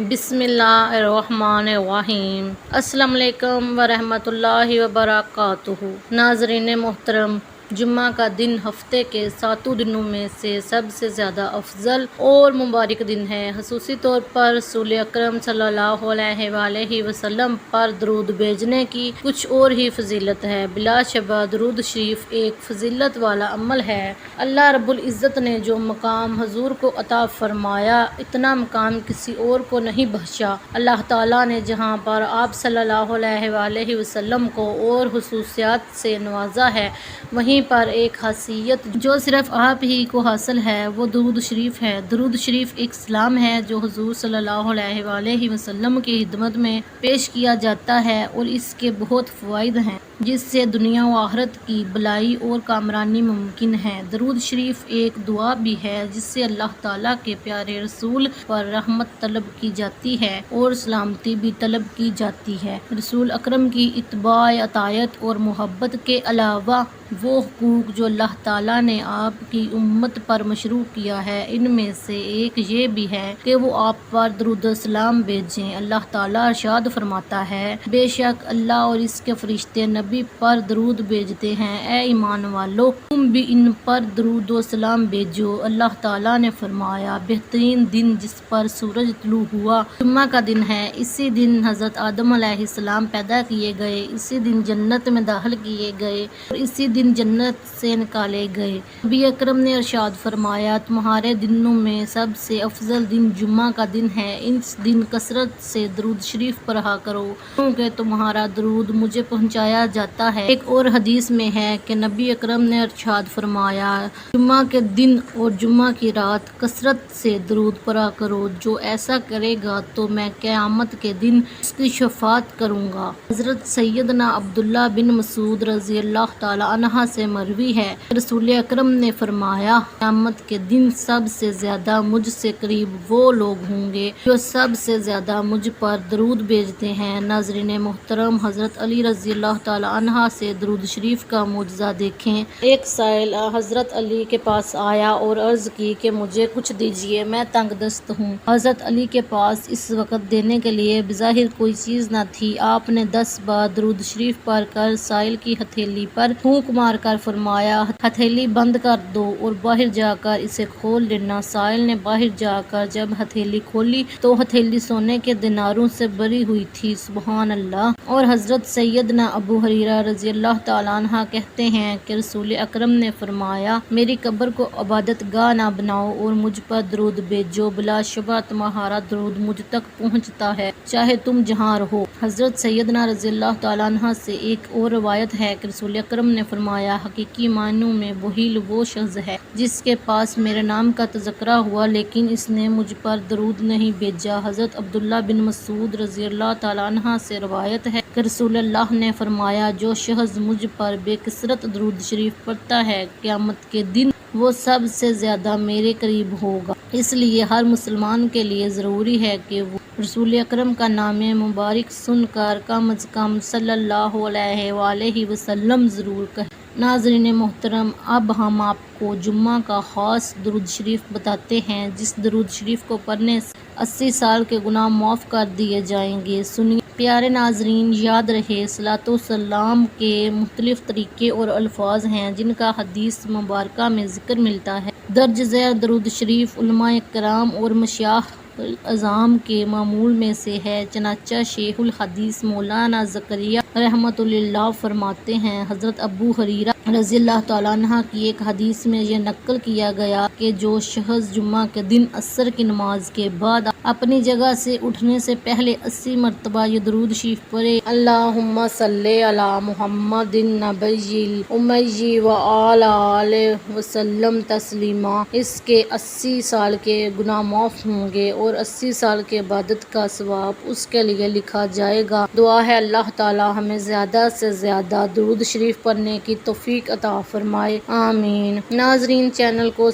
بسم اللہ الرحمن الرحیم۔ السلام علیکم ورحمۃ اللہ وبرکاتہ۔ ناظرین محترم، جمعہ کا دن ہفتے کے 7 دنوں میں سے سب سے زیادہ افضل اور مبارک دن ہے۔ خصوصی طور پر رسول اکرم صلی اللہ علیہ وآلہ وسلم پر درود بھیجنے کی کچھ اور ہی فضیلت ہے۔ بلا شبہ درود شریف ایک فضیلت والا عمل ہے۔ اللہ رب العزت نے جو مقام حضور کو عطا فرمایا، اتنا مقام کسی اور کو نہیں بخشا۔ اللہ تعالیٰ نے جہاں پر آپ صلی اللہ علیہ وآلہ وسلم کو اور خصوصیات سے نوازا ہے، وہیں پر ایک خاصیت جو صرف آپ ہی کو حاصل ہے، وہ درود شریف ہے۔ درود شریف ایک سلام ہے جو حضور صلی اللہ علیہ وآلہ وسلم کی خدمت میں پیش کیا جاتا ہے، اور اس کے بہت فوائد ہیں جس سے دنیا و آخرت کی بھلائی اور کامرانی ممکن ہے۔ درود شریف ایک دعا بھی ہے جس سے اللہ تعالیٰ کے پیارے رسول پر رحمت طلب کی جاتی ہے اور سلامتی بھی طلب کی جاتی ہے۔ رسول اکرم کی اتباع، اطاعت اور محبت کے علاوہ وہ حقوق جو اللہ تعالیٰ نے آپ کی امت پر مشروع کیا ہے، ان میں سے ایک یہ بھی ہے کہ وہ آپ پر درود و سلام بھیجیں۔ اللہ تعالیٰ ارشاد فرماتا ہے، بے شک اللہ اور اس کے فرشتے نبی پر درود بھیجتے ہیں، اے ایمان والو تم بھی ان پر درود و سلام بھیجو۔ اللہ تعالیٰ نے فرمایا، بہترین دن جس پر سورج طلوع ہوا جمعہ کا دن ہے۔ اسی دن حضرت آدم علیہ السلام پیدا کیے گئے، اسی دن جنت میں داخل کیے گئے اور اسی دن جنت سے نکالے گئے۔ نبی اکرم نے ارشاد فرمایا، تمہارے دنوں میں سب سے افضل دن جمعہ کا دن ہے، اس دن کثرت سے درود شریف پڑھا کرو کیونکہ تمہارا درود مجھے پہنچایا جاتا ہے۔ ایک اور حدیث میں ہے کہ نبی اکرم نے ارشاد فرمایا، جمعہ کے دن اور جمعہ کی رات کثرت سے درود پڑھا کرو، جو ایسا کرے گا تو میں قیامت کے دن اس کی شفاعت کروں گا۔ حضرت سیدنا عبداللہ بن مسعود رضی اللہ تعالی عنہ سے مروی ہے، رسول اکرم نے فرمایا، قیامت کے دن سب سے زیادہ مجھ سے قریب وہ لوگ ہوں گے جو سب سے زیادہ مجھ پر درود بھیجتے ہیں۔ ناظرین محترم، حضرت علی رضی اللہ تعالی عنہ سے درود شریف کا معجزہ دیکھیں۔ ایک سائل حضرت علی کے پاس آیا اور عرض کی کہ مجھے کچھ دیجیے، میں تنگ دست ہوں۔ حضرت علی کے پاس اس وقت دینے کے لیے بظاہر کوئی چیز نہ تھی۔ آپ نے 10 بار درود شریف پڑھ کر سائل کی ہتھیلی پر پھونک مار کر فرمایا، ہتھیلی بند کر دو اور باہر جا کر اسے کھول لینا۔ سائل نے باہر جا کر جب ہتھیلی کھولی تو ہتھیلی سونے کے دیناروں سے بھری ہوئی تھی۔ سبحان اللہ۔ اور حضرت سیدنا ابو ہریرہ رضی اللہ تعالیٰ عنہ کہتے ہیں کہ رسول اکرم نے فرمایا، میری قبر کو عبادت گاہ نہ بناؤ اور مجھ پر درود بھیجو، بلا شبہ تمہارا درود مجھ تک پہنچتا ہے چاہے تم جہاں رہو۔ حضرت سیدنا رضی اللہ تعالیٰ عنہ سے ایک اور روایت ہے کہ رسول اکرم نے فرمایا، حقیقی معنوں میں وہی وہ شخص ہے جس کے پاس میرے نام کا تذکرہ ہوا لیکن اس نے مجھ پر درود نہیں بھیجا۔ حضرت عبداللہ بن مسعود رضی اللہ تعالیٰ عنہ سے روایت ہے کہ رسول اللہ نے فرمایا، جو شخص مجھ پر بے کثرت درود شریف پڑھتا ہے، قیامت کے دن وہ سب سے زیادہ میرے قریب ہوگا۔ اس لیے ہر مسلمان کے لیے ضروری ہے کہ وہ رسول اکرم کا نام مبارک سن کر کم از کم صلی اللہ علیہ وآلہ وسلم ضرور کہے۔ ناظرین محترم، اب ہم آپ کو جمعہ کا خاص درود شریف بتاتے ہیں جس درود شریف کو پڑھنے سے 80 سال کے گناہ معاف کر دیے جائیں گے۔ سنیے پیارے ناظرین، یاد رہے صلاۃ و سلام کے مختلف طریقے اور الفاظ ہیں جن کا حدیث مبارکہ میں ذکر ملتا ہے۔ درج ذیل درود شریف علماء کرام اور مشایخ اعظام کے معمول میں سے ہے، چنانچہ شیخ الحدیث مولانا زکریا رحمۃ اللہ فرماتے ہیں، حضرت ابو ہریرہ رضی اللہ تعالیٰ عنہ کی ایک حدیث میں یہ نقل کیا گیا کہ جو شخص جمعہ کے دن عصر کی نماز کے بعد اپنی جگہ سے اٹھنے سے پہلے 80 مرتبہ یہ درود شریف پڑھے، اللہم صلی علی محمد النبی الامی وعلی آلہ وسلم تسلیما، اس کے 80 سال کے گناہ معاف ہوں گے اور 80 سال کے عبادت کا ثواب اس کے لیے لکھا جائے گا۔ دعا ہے اللہ تعالی ہمیں زیادہ سے زیادہ درود شریف پڑھنے کی توفیق عطا فرمائے، آمین۔ ناظرین، چینل کو